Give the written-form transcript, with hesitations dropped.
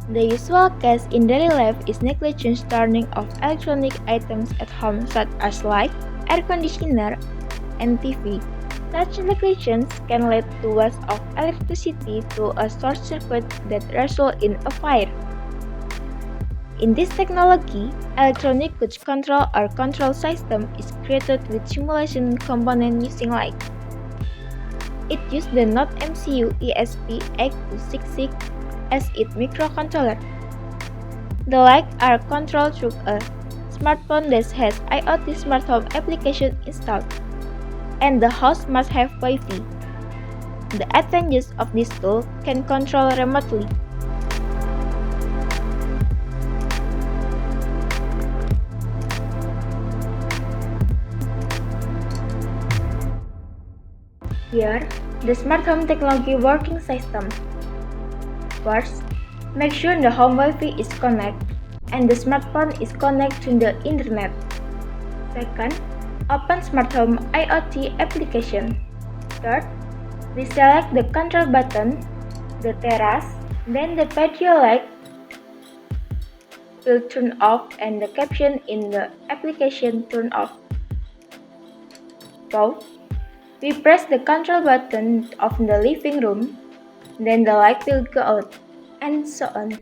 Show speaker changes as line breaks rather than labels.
The usual case in daily life is negligent turning off electronic items at home such as light, air conditioner, and TV. Such negligence can lead to loss of electricity to a short circuit that results in a fire. In this technology, electronic goods control or control system is created with simulation component using light. It uses the nodeMCU ESP8266 as its microcontroller. The lights are controlled through a smartphone that has IoT smart home application installed, and the house must have wifi. The advantages of this tool can control remotely. Here, the smart home technology working system. First, make sure the home Wi-Fi is connected and the smartphone is connected to the internet. Second, open smart home IoT application. Third, deselect the control button, the terrace, then the patio light will turn off and the caption in the application turn off. Pause. We press the control button of the living room, then the light will go out, and so on.